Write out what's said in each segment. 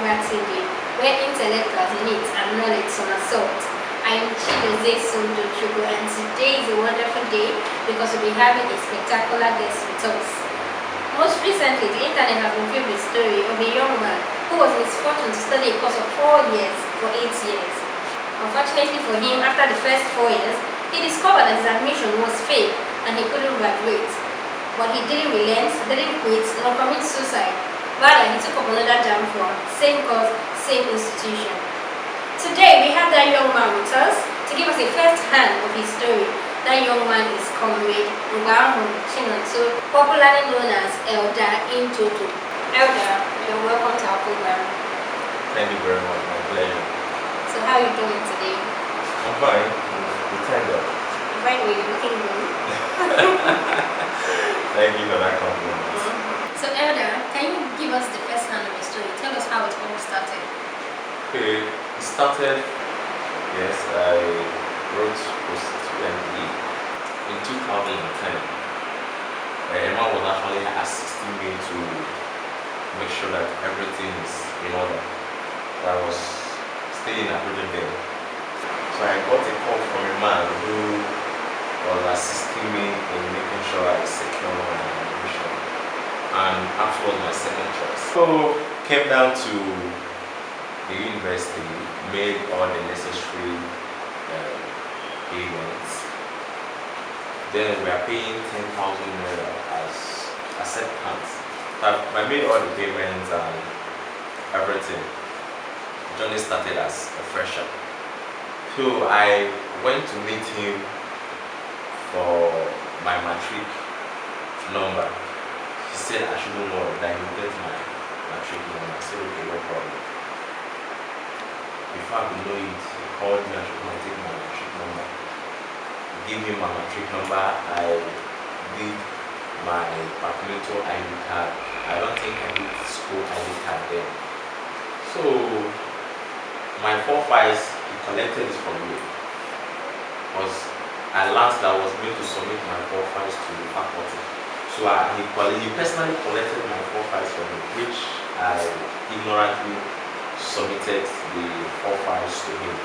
AGORA TV, where intellectuals meet and knowledge somersault. I am Chief and today is a wonderful day because we'll be having a spectacular guest with us. Most recently, the internet has revealed the story of a young man who was misfortunate to study a course of 4 years for 8 years. Unfortunately for him, after the first 4 years, he discovered that his admission was fake and he couldn't graduate. But he didn't relent, didn't quit, nor commit suicide. Rather, he took up another jamb for same course, same institution. Today, we have that young man with us to give us a first hand of his story. That young man is Comrade Mgbeahuru Chinonso, popularly known as Elder Intoto. Elder, you're welcome to our program. Thank you very much, my pleasure. So how are you doing today? I'm fine. We thank God. By the way, you're looking good. Thank you for that compliment. So Elder, can you give us the first hand of the story? Tell us how it all started. Okay, it started, yes, I wrote post-studently in 2010. Emma was actually assisting me to make sure that everything is in order. So I was staying at there. So I got a call from a man who was assisting me in making sure I secure my admission. And afterwards my second choice. So came down to the university, made all the necessary payments. Then we are paying 10,000 naira as acceptance. I made all the payments and everything. Journey started as a fresher. So I went to meet him for my matric number. He said I should know that he would get my matric number. I said okay, no problem. Before I could know it, he called me and should take my matric number. He gave me my matric number. I did my departmental ID card. I don't think I did school ID card then. So my 4 files, he collected it from me. Because at last I was going to submit my 4 files to the faculty. So he personally collected my 4 files from me, which I ignorantly submitted the 4 files to him.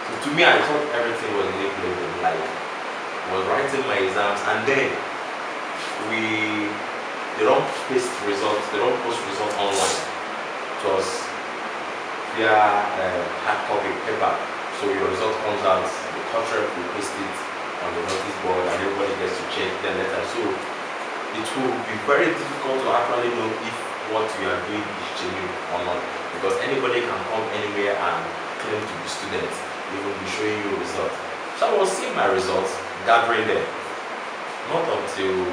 So to me, I thought everything was labeled, like was writing my exams, and then they don't post results online. It was via hard copy paper. So your result comes out, the culture will post it on the notice board, and everybody gets to check the letter. So it will be very difficult to actually know if what you are doing is genuine or not, because anybody can come anywhere and claim to be students. They will be showing you results. So I was seeing my results, gathering them. Not until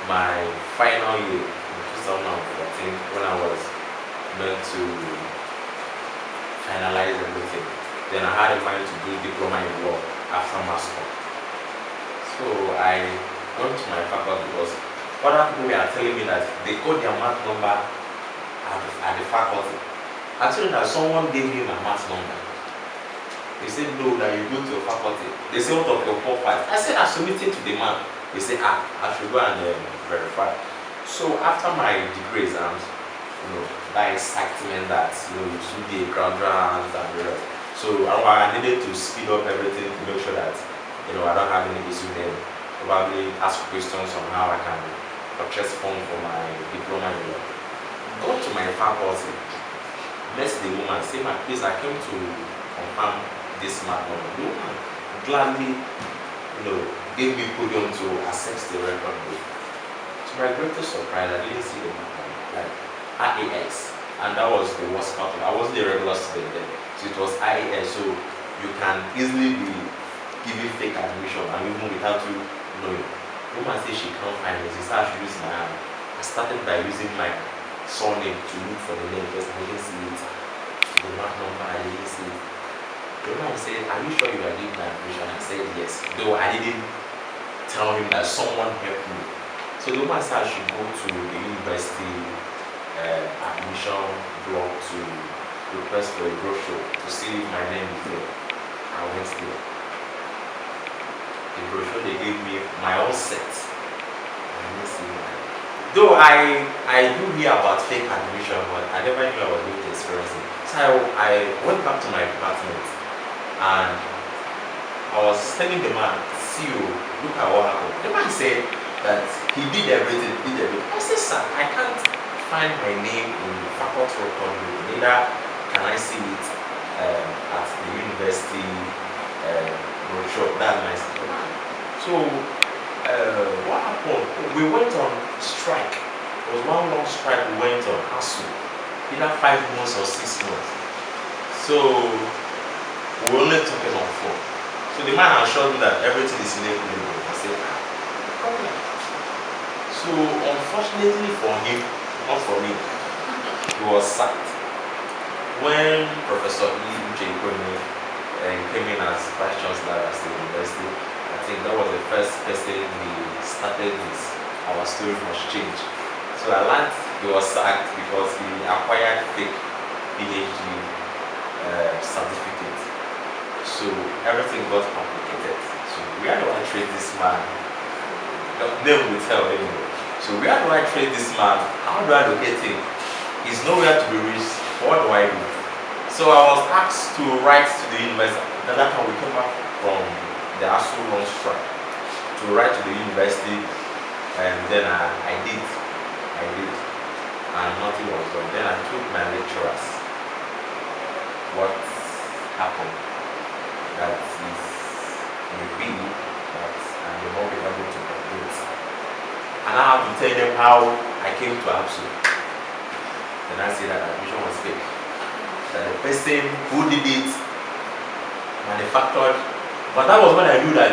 my final year in 2014, when I was meant to finalize everything. Then I had in mind to do diploma in law after Masscom. So I went to my faculty because other people were telling me that they got their math number at the faculty. Actually, that someone gave me my math number. They said no, that you go to your faculty. They said out of your 4 files. I said I submitted to the man. They said I should go and verify. So after my degree exams, that excitement that you should be a graduate and the rest. So I needed to speed up everything to make sure that I don't have any issue then. Probably ask questions on how I can purchase funds for my diploma in law. Go to my faculty, met the woman, say my please, I came to confirm this matter. The woman gladly, gave me podium to access the record book. To my greatest surprise, I didn't see the matter, like IAS, and that was the worst part. I wasn't a regular student then, so it was IAS. So you can easily be giving fake admission, and even without you knowing. The woman said she can't find it. She said I should use my hand. I started by using my surname to look for the name because I didn't see it. The mark number, I didn't see it. The woman said, are you sure you are doing my admission? I said yes. Though I didn't tell him that someone helped me. So the woman said I should go to the university admission block to request for a brochure to see if my name is there. I went there. The brochure they gave me, my own set. I didn't see mine. Though I do hear about fake admission, but I never knew I was going to experience it. So I went back to my department and I was telling the man, see you, look at what happened. The man said that he did everything, I said, sir, I can't find my name in the faculty record, neither can I see it at the university brochure. That's my school. So what happened? We went on strike. It was one long strike we went on, ABSU, either 5 months or 6 months. So we were only talking on phone. So the man assured me that everything is in equilibrium. I said, okay. So unfortunately for him, not for me, he was sacked. When Professor came in as Vice Chancellor at the university, I think that was the first person he started this. Our story must change. So I learned he was sacked because he acquired fake PhD certificate. So everything got complicated. So where do I trade this man? The name will tell anyway. So where do I trade this man? How do I locate him? He's nowhere to be reached. What do I do? So I was asked to write to the university. At that time we came back from the ABSU long strike to write to the university, and then I did, and nothing was done. Then I told my lecturers what happened. That is maybe that I may not be able to complete. And I have to tell them how I came to ABSU. Then I say that admission was fake. That the person who did it manufactured. But that was when I knew that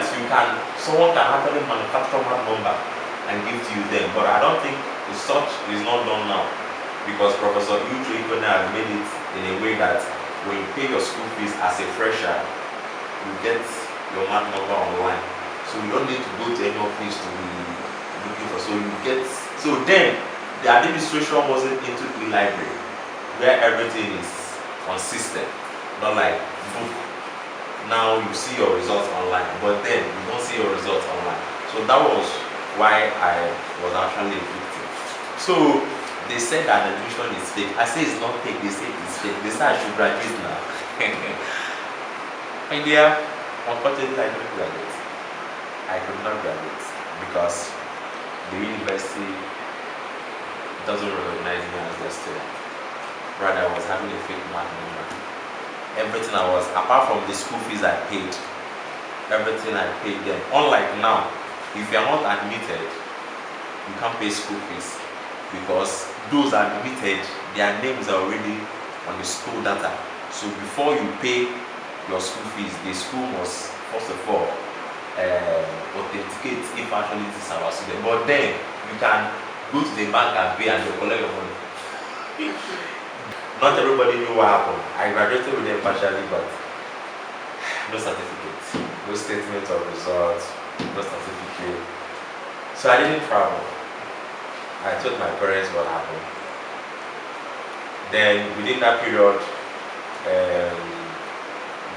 someone can actually manufacture one number and give to you then. But I don't think such is not done now, because Professor Intoto has made it in a way that when you pay your school fees as a fresher, you get your math number online. So you don't need to go to any office to be looking for. So then the administration wasn't into e-library, where everything is on system, not like book. Now you see your results online, but then you don't see your results online. So that was why I was actually a victim. So they said that admission is fake. I say it's not fake, they say it's fake. They say I should graduate now. My dear, unfortunately I didn't graduate. I could not graduate because the university doesn't recognize me as their student. Rather, I was having a fake math number. Everything I was, apart from the school fees I paid, everything I paid them. Unlike now, if you are not admitted, you can't pay school fees, because those admitted, their names are already on the school data. So before you pay your school fees, the school must first of all authenticate if actually this is our student. But then you can go to the bank and pay and you collect your money. Not everybody knew what happened. I graduated with them partially, but no certificate, no statement of results, no certificate. So I didn't travel. I told my parents what happened. Then within that period,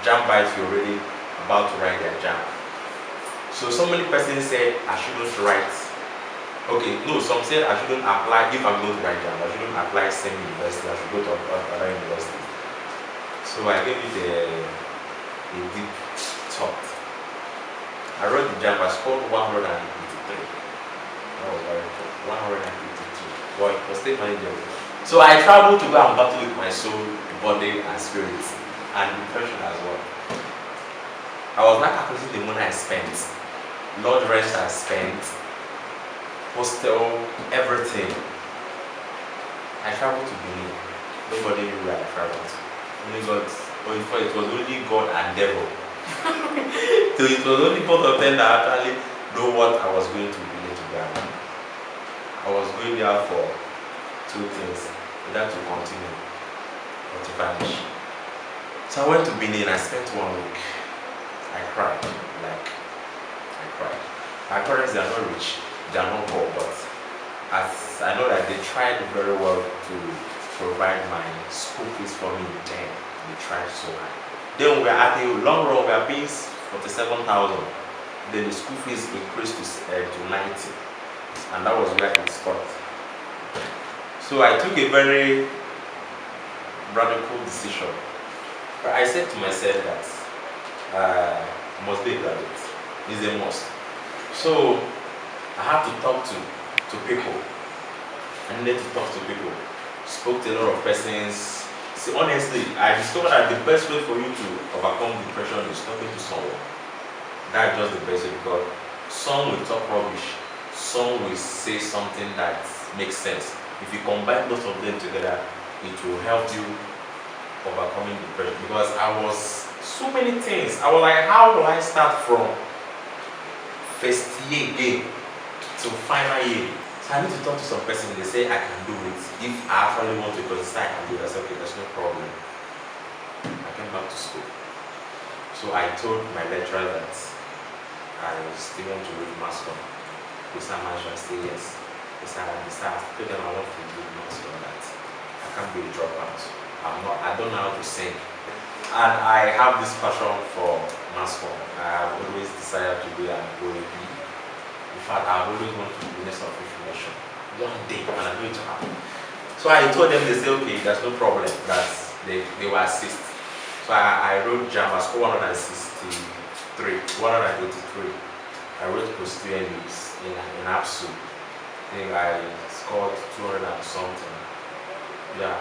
jamb were already about to write their jamb. So many persons said I shouldn't write. Okay, no, some said I shouldn't apply if I'm going to write jamb. I shouldn't apply same university, I should go to other university. So I gave it a deep thought. I wrote the jamb, I scored 183. That was very tough. 182. Well, it was still manageable. So I traveled to go and battle with my soul, body, and spirit, and depression as well. I was not calculating the money I spent, lodge rent I spent, hostel, everything. I traveled to Benin. Nobody knew where I traveled. Only God, it was only God and devil. So it was only both of them that actually know what I was going to Benin to Ghana. I was going there for two things, either to continue or to vanish. So I went to Benin, I spent 1 week. I cried, I cried. My parents, they are not rich, they are not poor, but as I know that they tried very well to provide my school fees for me then. They tried so hard. Then we are at the long run, we are paying 47,000. Then the school fees increased to 90. And that was where it stopped. So I took a very radical decision. But I said to myself that I must be a graduate. It's a must. So I had to talk to people. I needed to talk to people. Spoke to a lot of persons. See, honestly, I discovered that the best way for you to overcome depression is talking to someone. That's just the best way, because some will talk rubbish, some will say something that makes sense. If you combine both of them together, it will help you overcoming depression. Because I was so many things. I was like, how do I start from first year game to final year? So I need to talk to some person. They say I can do it. If I actually want to consider, I can do it. I said, okay, there's no problem. I came back to school. So I told my lecturer that I still want to read Masscom. He said, I say yes. He said, I told them I want to read Masscom, that I can't be a dropout. I don't know how to sing. And I have this passion for Masscom. I have always decided to be an AGORA TV. In fact, I always want to be business of information. One day, and I'm going to happen. So I told them, they say, okay, there's no problem, that they will assist. So I wrote jamb. I scored 183. I wrote posterior news in ABSU. I think I scored 200 and something. Yeah,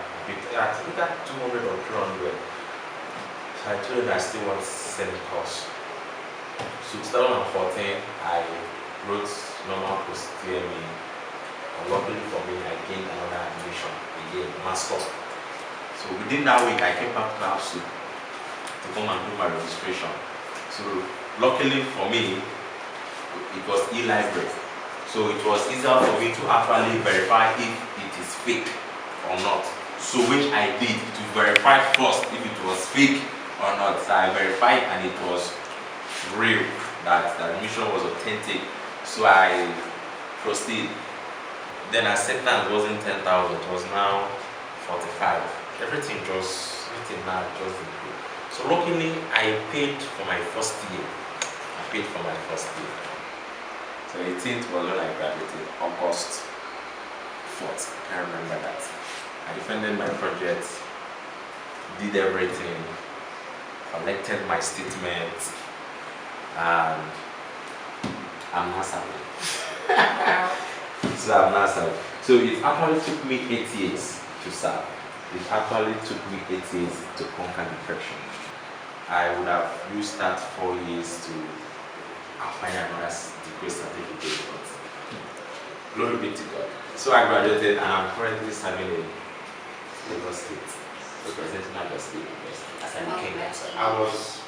I think that 200 or 300. So I told them I still want to send a course. So 2014, I wrote normal posterior news. And luckily for me, I gained another admission again, Masscom. So within that week, I came back to ABSU to come and do my registration. So luckily for me, it was e-library. So it was easier for me to actually verify if it is fake or not. So which I did to verify first if it was fake or not. So I verified and it was real, that the admission was authentic. So I proceeded. Then acceptance wasn't 10,000, it was now 45. Everything now just improved. So luckily, I paid for my first year. So 18th was when I graduated, August 4th. I remember that. I defended my project, did everything, collected my statement, and I'm not serving. So I'm not serving. So it actually took me 8 years to serve. It actually took me 8 years to conquer depression. I would have used that 4 years to acquire another degree certificate, but glory be to God. So I graduated and I'm currently serving in Lagos State, representing Abia State University as I became that. I was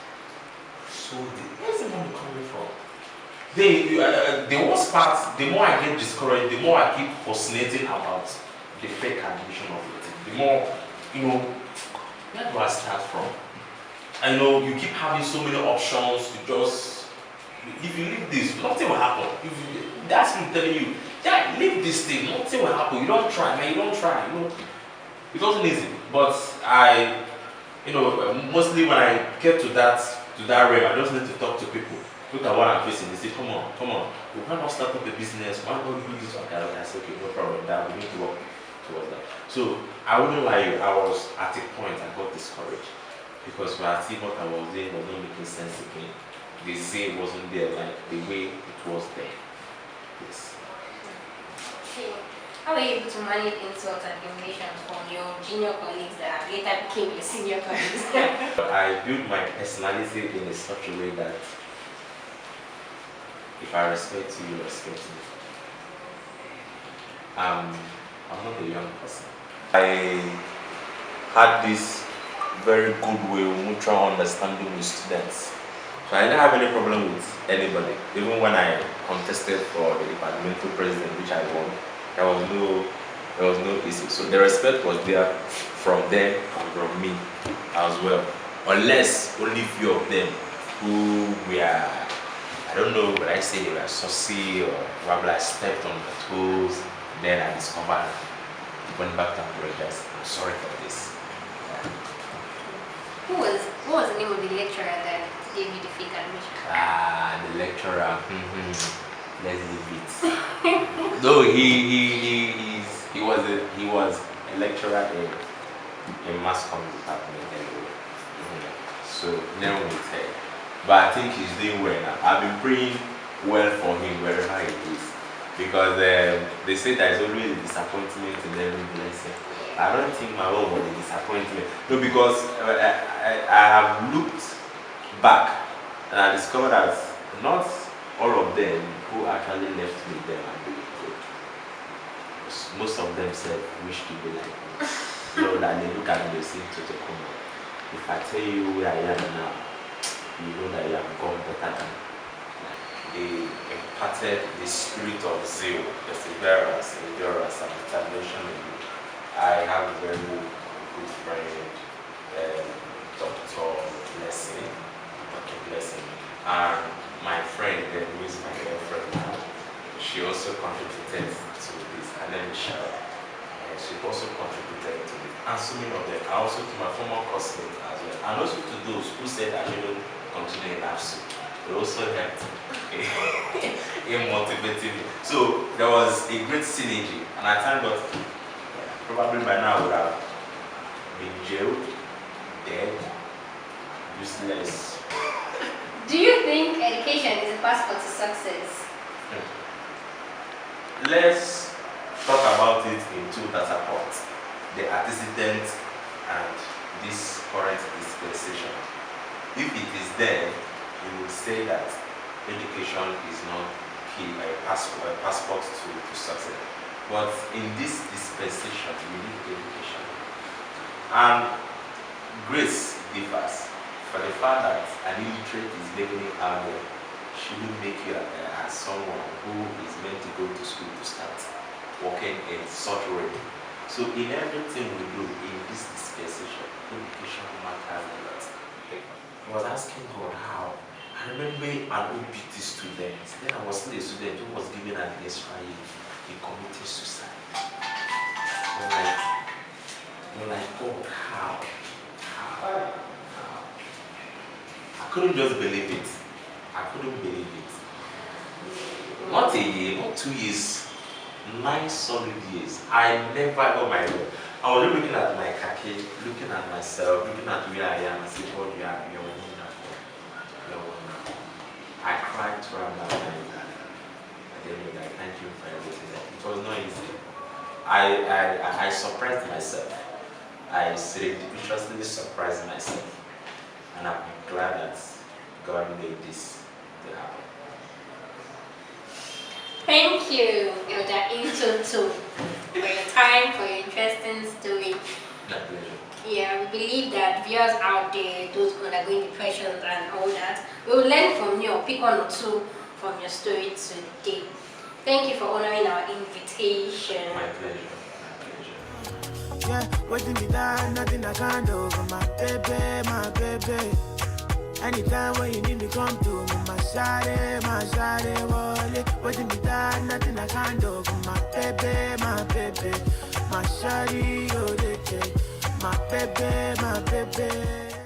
so deep. Where's the money coming from? The worst part, the more I get discouraged, the more I keep fascinating about the fake admission of it. The more, where do I start from? I know you keep having so many options to just, if you leave this, nothing will happen. That's me telling you, yeah, leave this thing, nothing will happen. You don't try, man, you don't try, It wasn't easy, but I, mostly when I get to that realm, I just need to talk to people. Look at what I'm facing. They say, come on. Why not start up a business? Why not do this? Okay, I said, okay, no problem. That we need to work towards that. So I wouldn't lie you. I was at a point I got discouraged because I see what I was doing was not making sense again. The say wasn't there like the way it was there. Yes. Okay. How were you able to manage insults and humiliation from your junior colleagues that later became your senior colleagues? I built my personality in such a way that if I respect you, you respect me. I'm not a young person. I had this very good way of mutual understanding with students. So I didn't have any problem with anybody. Even when I contested for the departmental president, which I won, there was no issue. So the respect was there from them and from me as well. Unless only few of them who were, I don't know, but I say they were saucy or probably I stepped on their toes. Then I discovered, went back to apologize. I'm sorry for this. Yeah. What was the name of the lecturer that gave you the fake admission? The lecturer. Let's leave it. No, he he was a lecturer in Masscom department anyway. So never with her. But I think he's doing well now. I've been praying well for him wherever he is. Because they say there's always a disappointment in every blessing. I don't think my own was a disappointment. No, because I have looked back and I discovered that not all of them who actually left me there are doing good. Most of them said, wish to be like me. Lord, and they look at me and say, Intoto, come on. If I tell you where I am now, you know that you have gone better than me. They imparted the spirit of zeal, perseverance, endurance, and determination in me. I have a very good friend, Dr. Blessing, and my friend, who is my girlfriend now, she also contributed to this, and then Michelle, she also contributed to it, and so many of them, and also to my former classmates as well, and also to those who said I shouldn't continue in ABSU. They also helped in motivating me. So there was a great synergy, and I thank God. Probably by now I would have been jailed, dead, useless. Do you think education is a passport to success? Let's talk about it in two data points: the antecedent and this current dispensation. If it is there, you will say that education is not key, a passport to success. But in this dispensation, you need education. And grace differs. For the fact that an illiterate is making it out there shouldn't make you as someone who is meant to go to school to start working in such a way. So in everything we do in this dispensation, education matters a lot. I was asking God how. I remember an OBT student. Then I was still a student who was given an extra year. He committed suicide. I'm like, God, how? I couldn't just believe it. I couldn't believe it. Not a year, not 2 years, 9 solid years. I never got my way. I was looking at my khaki, looking at myself, looking at where I am, and saying, God, you're wonderful. You're wonderful. I cried throughout that night. I thank you for everything. It was not easy. I surprised myself. I serendipitously surprised myself. And I'm glad that God made this to happen. Thank you, Elder Intoto, for your time, for your interesting story. My pleasure. Yeah, we believe that viewers out there, those undergoing depressions and all that, will learn from you or pick one or two from your story today. Thank you for honoring our invitation. My pleasure. My pleasure. Yeah, waiting me down, nothing I can't do for my baby. Anytime when you need me, come to me, my shawty, wallet. Waiting me down, nothing I can't do for my baby. My shawty, oh, my baby.